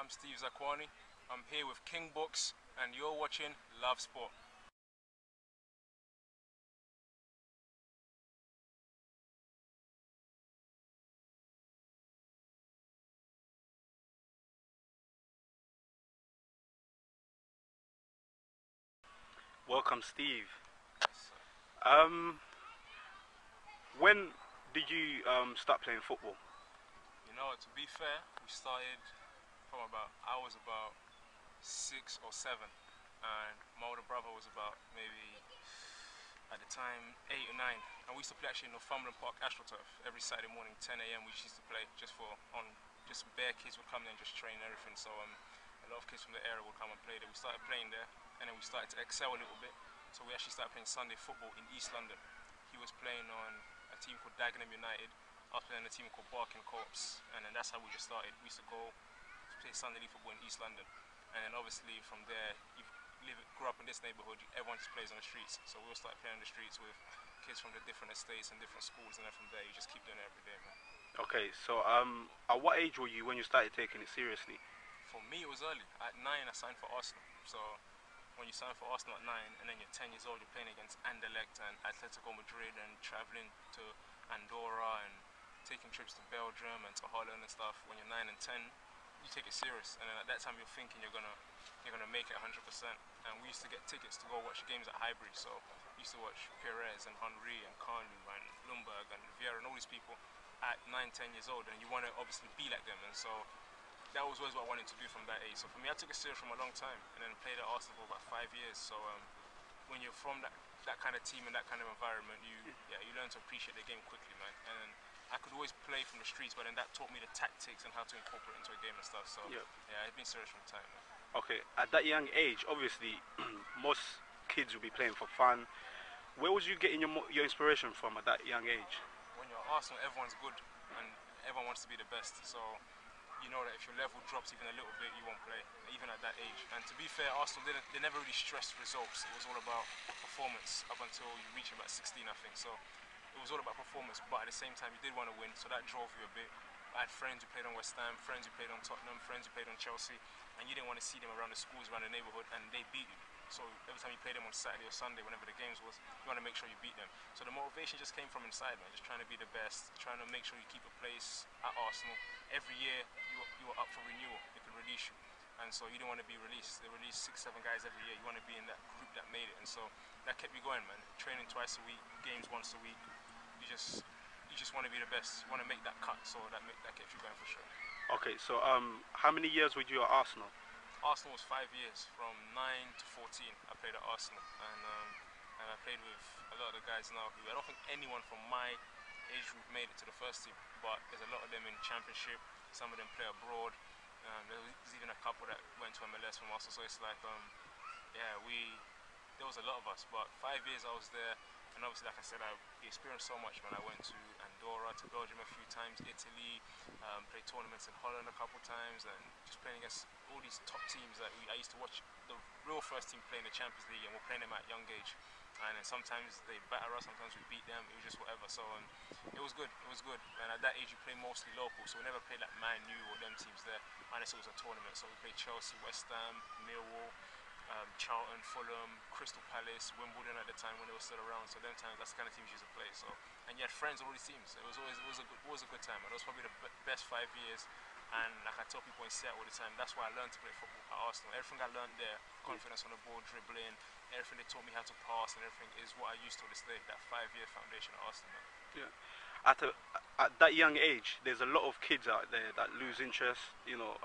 I'm Steve Zakuani. I'm here with King Books, and you're watching Love Sport. Welcome, Steve. Yes, sir. When did you start playing football? You know, to be fair, we started from I was about 6 or 7, and my older brother was about maybe at the time 8 or 9, and we used to play actually in Northumberland Park AstroTurf every Saturday morning 10 a.m. we used to play just bare kids would come there and just train and everything. So a lot of kids from the area would come and play there. We started playing there, and then we started to excel a little bit, so we actually started playing Sunday football in East London. He was playing on a team called Dagenham United. I was playing on a team called Barking Corps, and then that's how we just started. We used to go to play Sunday league football in East London, and then obviously from there, you grew up in this neighbourhood, everyone just plays on the streets. So we all started playing on the streets with kids from the different estates and different schools, and then from there you just keep doing it every day, man. Okay, so at what age were you when you started taking it seriously? For me, it was early. At 9, I signed for Arsenal. So when you sign for Arsenal at 9, and then you're 10 years old, you're playing against Anderlecht and Atletico Madrid, and traveling to Andorra and taking trips to Belgium and to Holland and stuff. When you're 9 and 10, you take it serious, and then at that time you're thinking you're gonna make it 100%. And we used to get tickets to go watch games at Highbury. So we used to watch Perez and Henry and Carlu and Lumberg and Vieira and all these people at 9, 10 years old, and you want to obviously be like them. And so that was always what I wanted to do from that age. So for me, I took it serious from a long time, and then played at Arsenal for about 5 years. So when you're from that kind of team and that kind of environment, you learn to appreciate the game quickly, man. And I could always play from the streets, but then that taught me the tactics and how to incorporate into a game and stuff. So yeah, I've been serious from time, man. Okay, at that young age, obviously, most kids will be playing for fun. Where was you getting your inspiration from at that young age? When you're at Arsenal, everyone's good, and everyone wants to be the best. So you know that if your level drops even a little bit, you won't play, even at that age. And to be fair, Arsenal they never really stressed results. It was all about performance up until you reach about 16, I think. So it was all about performance, but at the same time, you did want to win, so that drove you a bit. I had friends who played on West Ham, friends who played on Tottenham, friends who played on Chelsea, and you didn't want to see them around the schools, around the neighbourhood, and they beat you. So every time you played them on Saturday or Sunday, whenever the games was, you want to make sure you beat them. So the motivation just came from inside, man. Just trying to be the best, trying to make sure you keep a place at Arsenal. Every year, you were up for renewal. They could release you. And so you didn't want to be released. They released 6, 7 guys every year. You want to be in that group that made it. And so that kept me going, man. Training twice a week, games once a week. You just want to be the best. You want to make that cut, so that kept you going for sure. Okay, so how many years were you at Arsenal? Arsenal was 5 years, from 9 to 14. I played at Arsenal, and I played with a lot of the guys now who I don't think anyone from my age group made it to the first team, but there's a lot of them in Championship. Some of them play abroad. There was even a couple that went to MLS from Arsenal. So it's like, there was a lot of us. But 5 years I was there. And obviously, like I said, I experienced so much, man. I went to Andorra, to Belgium a few times, Italy, played tournaments in Holland a couple times, and just playing against all these top teams that I used to watch the real first team play in the Champions League, and we're playing them at a young age. And then sometimes they batter us, sometimes we beat them. It was just whatever. So it was good. It was good. And at that age, you play mostly local, so we never played like Man U or them teams there, unless it was a tournament. So we played Chelsea, West Ham, Millwall, Charlton, Fulham, Crystal Palace, Wimbledon at the time when they were still around. So them times, that's the kind of teams you used to play. So, and you had friends on all these teams. It was a good time. And it was probably the best 5 years. And like I tell people in Seattle all the time, that's why I learned to play football at Arsenal. Everything I learned there, confidence on the ball, dribbling, everything they taught me how to pass, and everything is what I use to this day. That 5-year foundation at Arsenal, man. Yeah. At that young age, there's a lot of kids out there that lose interest. You know,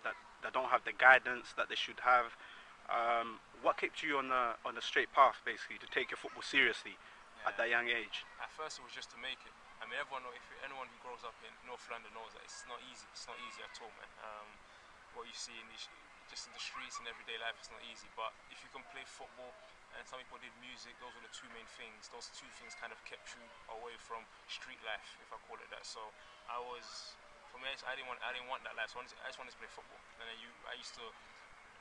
that don't have the guidance that they should have. What kept you on the straight path, basically, to take your football seriously at that young age? At first, it was just to make it. I mean, anyone who grows up in North London knows that it's not easy. It's not easy at all, man. What you see just in the streets and everyday life, it's not easy. But if you can play football, and some people did music, those were the 2 main things. Those 2 things kind of kept you away from street life, if I call it that. So for me, I didn't want that life. So I just wanted to play football. And then I used to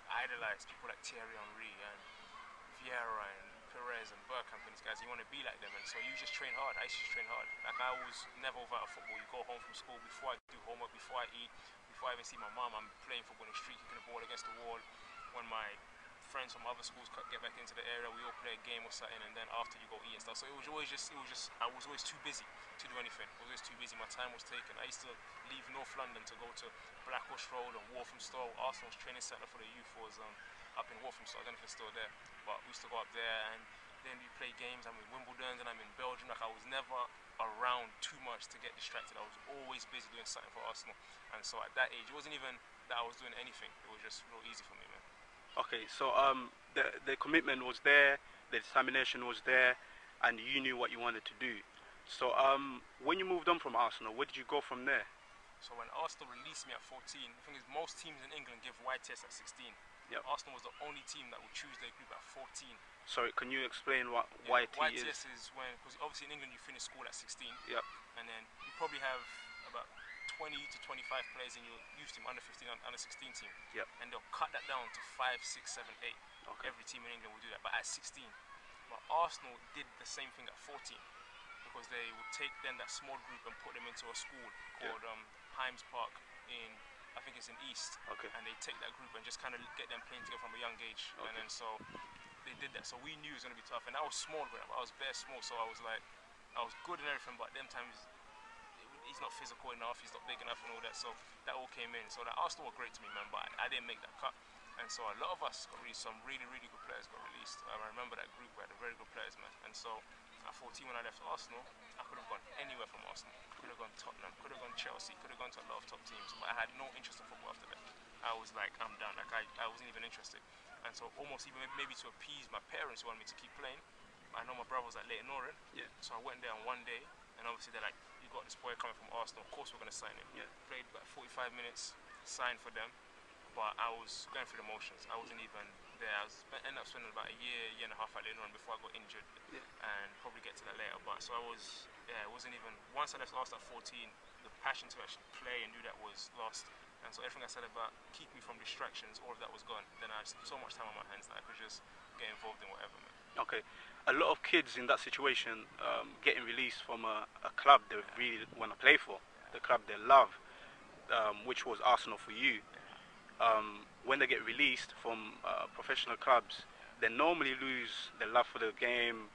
idolize people like Thierry Henry and Vieira and Perez and Bergkamp and these guys. You want to be like them, and so you just train hard. I used to just train hard. Like, I was never without football. You go home from school, before I do homework, before I eat, before I even see my mom, I'm playing football in the street, kicking the ball against the wall. When my friends from other schools get back into the area, we all play a game or something, and then after you go eat and stuff. So it was always just, I was always too busy to do anything. I was always too busy. My time was taken. I used to leave North London to go to Blackwatch Road and Walthamstow. Arsenal's training centre for the youth was up in Walthamstow. I don't know if it's still there, but we used to go up there, and then we play games. I'm in Wimbledon, and I'm in Belgium. Like, I was never around too much to get distracted. I was always busy doing something for Arsenal, and so at that age, it wasn't even that I was doing anything. It was just real easy for me, man. Okay, so the commitment was there, the determination was there, and you knew what you wanted to do. So when you moved on from Arsenal, where did you go from there? So when Arsenal released me at 14, the thing is, most teams in England give YTS at 16. Yep. Arsenal was the only team that would choose their group at 14. Sorry, can you explain what YTS is when, because obviously in England you finish school at 16. Yep. And then you probably have about 20 to 25 players in your youth team, under 15, under 16 team. Yep. And they'll cut that down to 5, 6, 7, 8. Okay. Every team in England will do that, but at 16. But Arsenal did the same thing at 14, because they would take then that small group and put them into a school called Hymes Park in, I think it's in East. Okay. And they take that group and just kind of get them playing together from a young age. Okay. And then so they did that. So we knew it was going to be tough. And I was small growing up. I was bare small, so I was like, I was good and everything, but them times he's not physical enough, he's not big enough and all that. So that all came in. So that Arsenal were great to me, man, but I didn't make that cut. And so a lot of us got released. Some really, really good players got released. I remember that group, we had very good players, man. And so at 14, when I left Arsenal, I could have gone anywhere from Arsenal. Could have gone Tottenham, could have gone Chelsea, could have gone to a lot of top teams, but I had no interest in football after that. I was like, I'm done. Like, I wasn't even interested. And so almost even maybe to appease my parents who wanted me to keep playing, I know my brother was at Leighton Orient. Yeah. So I went there on one day, and obviously they're like, you got this boy coming from Arsenal, of course we're going to sign him. Yeah. Played like 45 minutes, signed for them, but I was going through the motions. I wasn't even there. I ended up spending about a year and a half at Leighton Orient before I got injured. Yeah. And probably get to that later. But so I was, it wasn't even, once I left Arsenal at 14, the passion to actually play and do that was lost. And so everything I said about keep me from distractions, all of that was gone. Then I had so much time on my hands that I could just get involved in whatever, man. Okay. A lot of kids in that situation getting released from a club they really want to play for, the club they love, which was Arsenal for you. When they get released from professional clubs, they normally lose the love for the game,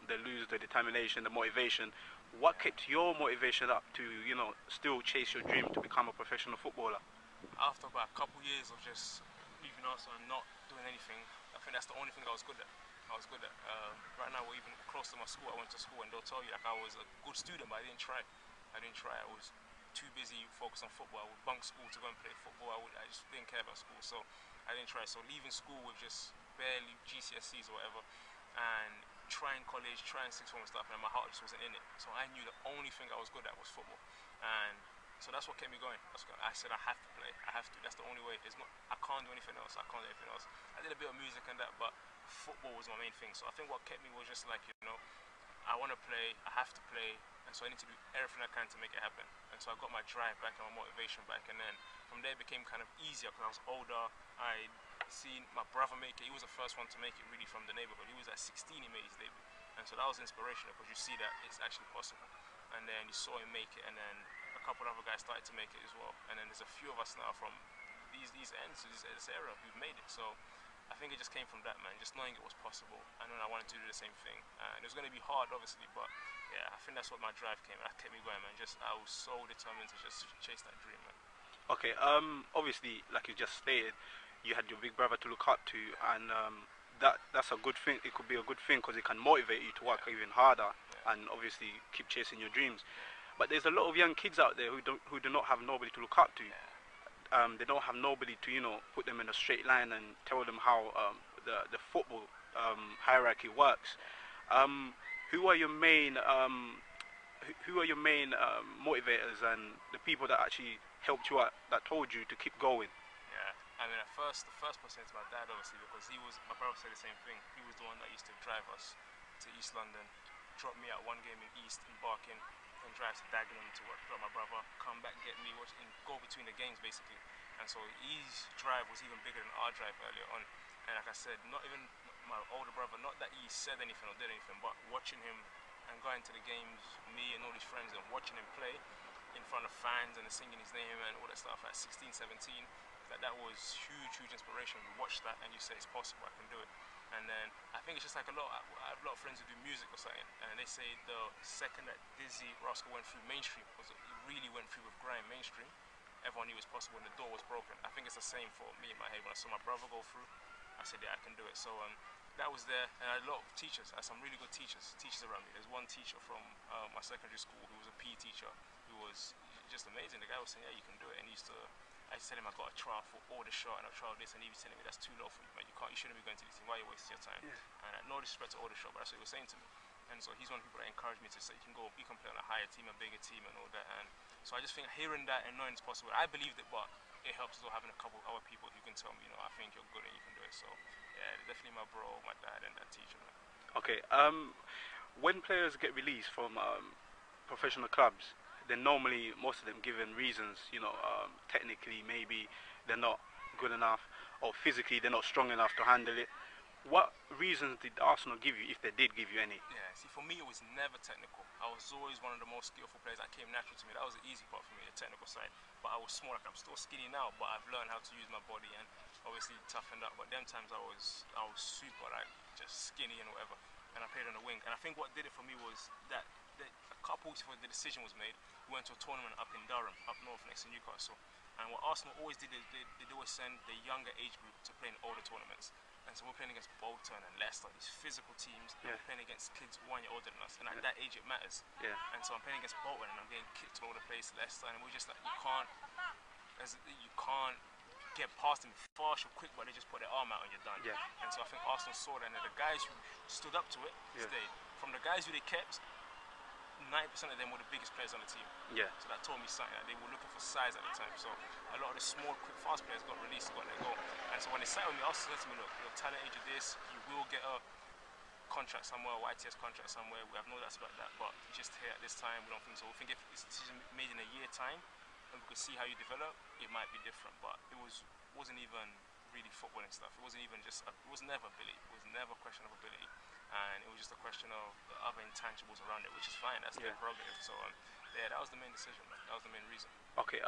they lose the determination, the motivation. What kept your motivation up to, you know, still chase your dream to become a professional footballer? After about a couple years of just leaving Arsenal and not doing anything, I think that's the only thing I was good at. Right now we're even close to my school. I went to school and they'll tell you like I was a good student, but I didn't try. I was too busy focused on football. I would bunk school to go and play football. I just didn't care about school, so I didn't try. So leaving school with just barely GCSEs or whatever, and trying college, trying sixth form and stuff, and my heart just wasn't in it. So I knew the only thing I was good at was football, and so that's what kept me going. I said I have to play. I have to. That's the only way. I can't do anything else. I can't do anything else. I did a bit of music and that, but football was my main thing. So I think what kept me was just like, you know, I want to play. I have to play. And so I need to do everything I can to make it happen. And so I got my drive back and my motivation back. And then from there it became kind of easier because I was older. I'd seen my brother make it. He was the first one to make it really from the neighborhood. He was at 16, he made his debut. And so that was inspirational because you see that it's actually possible. And then you saw him make it. And then a couple of other guys started to make it as well. And then there's a few of us now from these ends, this era who've made it. So I think it just came from that, man, just knowing it was possible. And then I wanted to do the same thing. And it was going to be hard, obviously, but yeah, I think that's what my drive came, and that kept me going, man. I was so determined to just chase that dream, man. Okay, obviously, like you just stated, you had your big brother to look up to, and that's a good thing. It could be a good thing because it can motivate you to work even harder and obviously keep chasing your dreams. But there's a lot of young kids out there who do not have nobody to look up to. They don't have nobody to, you know, put them in a straight line and tell them how the football hierarchy works. Who are your main motivators and the people that actually helped you out, that told you to keep going? Yeah, I mean, the first person is my dad, obviously, because my brother said the same thing. He was the one that used to drive us to East London, drop me at one game in East in Barking, and drive to Dagenham to work, drop my brother, come back, get me, watch, and go between the games basically. And so his drive was even bigger than our drive earlier on. And like I said, not even my older brother, not that he said anything or did anything, but watching him and going to the games, me and all his friends, and watching him play, in front of fans and singing his name and all that stuff at 16, 17. That was huge inspiration. You watch that and you say it's possible, I can do it. And then I think it's just like I have a lot of friends who do music or something, and they say the second that Dizzy Rascal went through mainstream, he really went through with grime mainstream, everyone knew it was possible and the door was broken. I think it's the same for me in my head. When I saw my brother go through, I said, yeah, I can do it. So that was there, and I had a lot of teachers. I had some really good teachers around me. There's one teacher from my secondary school who was a PE teacher who was just amazing. The guy was saying, yeah, you can do it, and I used to tell him I got a trial for Aldershot and I trial this, and he was telling me that's too low for you, man. You shouldn't be going to this team. Why are you wasting your time? Yeah. And no disrespect to Aldershot, but that's what he was saying to me. And so he's one of the people that encouraged me to say you can play on a higher team, a bigger team, and all that. And so I just think hearing that and knowing it's possible, I believed it, but it helps as well having a couple of other people who can tell me, I think you're good and you can do it. So yeah, definitely my bro, my dad, and that teacher, man. Okay. When players get released from professional clubs, they're normally, most of them, given reasons. Technically maybe they're not good enough, or physically they're not strong enough to handle it. What reasons did Arsenal give you, if they did give you any? Yeah, see, for me it was never technical. I was always one of the most skillful players. That came natural to me. That was the easy part for me, the technical side. But I was small. Like, I'm still skinny now, but I've learned how to use my body and obviously toughened up. But them times I was super, like, just skinny and whatever. And I played on the wing. And I think what did it for me was that a couple weeks before the decision was made, we went to a tournament up in Durham, up north next to Newcastle. And what Arsenal always did is they'd always send the younger age group to play in older tournaments. And so we're playing against Bolton and Leicester, these physical teams. And we're playing against kids 1 year older than us. And at that age, it matters. Yeah. And so I'm playing against Bolton and I'm getting kicked all over the place, Leicester. And we're just like, you can't get past them fast or quick, but they just put their arm out and you're done. Yeah. And so I think Arsenal saw that. And the guys who stood up to it stayed. From the guys who they kept, 90% of them were the biggest players on the team. Yeah. So that told me something. Like, they were looking for size at the time. So a lot of the small, quick, fast players got released, got let go. And so when they sat with me, Arsenal said to me, look, your talent age of this, you will get a contract somewhere, a YTS contract somewhere. We have no doubts about that. But just here at this time, we don't think so. We think if this decision made in a year time, and we could see how you develop, it might be different. But it wasn't even really footballing stuff. It wasn't even just, it was never ability. It was never a question of ability. And it was just a question of the other intangibles around it, which is fine. That's their prerogative. So yeah, that was the main decision, man. That was the main reason. Okay.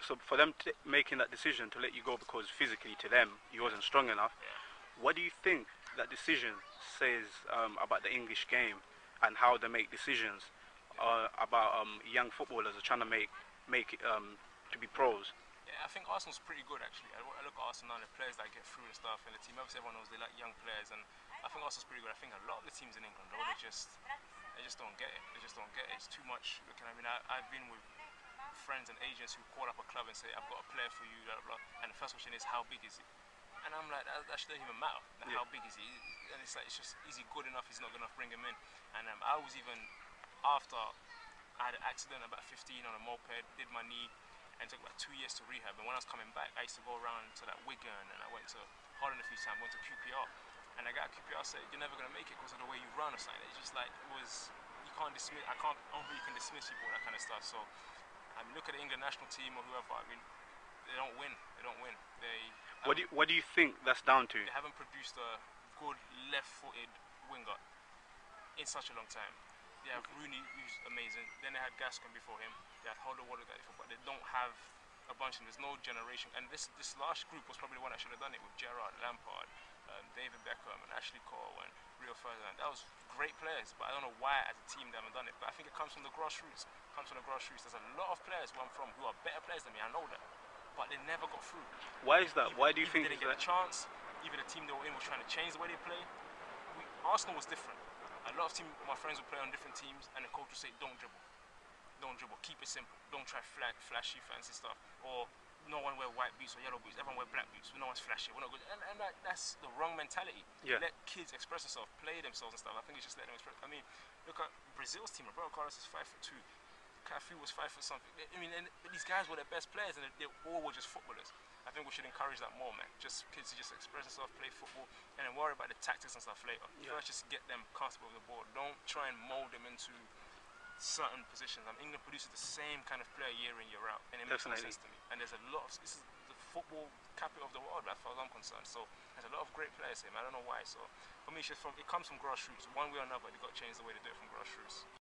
So for them making that decision to let you go because physically to them you wasn't strong enough, what do you think that decision says about the English game and how they make decisions about young footballers are trying to make it to be pros? Yeah, I think Arsenal's pretty good actually. I look at Arsenal and the players that get through and stuff, and the team. Obviously, everyone knows they like young players, and I think Arsenal's pretty good. I think a lot of the teams in England, though, they just don't get it. They just don't get it. It's too much. Look, I mean, I've been with friends and agents who call up a club and say, "I've got a player for you," blah blah blah. And the first question is, "How big is he?" And I'm like, that shouldn't even matter. Like, how big is he? And it's like, is he good enough? He's not good enough. Bring him in. And I was even after I had an accident about 15 on a moped, did my knee. And it took about 2 years to rehab. And when I was coming back, I used to go around to that Wigan, and I went to Holland a few times, went to QPR. And the guy at QPR said, you're never going to make it because of the way you run or something. It's just like, you can't dismiss, I don't think you can dismiss people, that kind of stuff. So, I mean, look at the England national team or whoever, I mean, they don't win. What do you think that's down to? They haven't produced a good left-footed winger in such a long time. They have Rooney, who's amazing. Then they had Gascoigne before him. They had Holder-Water before, but they don't have a bunch. And there's no generation. And this last group was probably the one that should have done it with Gerrard, Lampard, David Beckham, and Ashley Cole, and Rio Ferdinand. That was great players, but I don't know why as a team they haven't done it. But I think it comes from the grassroots. There's a lot of players where I'm from who are better players than me. I know that, but they never got through. Why is that? Why do you think they didn't get a chance? Even the team they were in was trying to change the way they play. Arsenal was different. A lot of my friends would play on different teams, and the coach would say, don't dribble, keep it simple, don't try flashy, fancy stuff, or no one wear white boots or yellow boots, everyone wear black boots, no one's flashy, we're not good, and that's the wrong mentality. Let kids express themselves, play themselves and stuff. I think it's just let them express. I mean, look at Brazil's team. Roberto Carlos is 5'2", Cafu was 5 foot something. I mean, and these guys were their best players, and they all were just footballers. I think we should encourage that more, man. Just kids to just express themselves, play football, and then worry about the tactics and stuff later. First, just get them comfortable with the ball. Don't try and mold them into certain positions. England produces the same kind of player year in, year out, and it makes no sense to me. And there's a lot of, this is the football capital of the world, as far as I'm concerned. So there's a lot of great players here, man. I don't know why. So for me, it comes from grassroots. One way or another, they've got to change the way they do it from grassroots.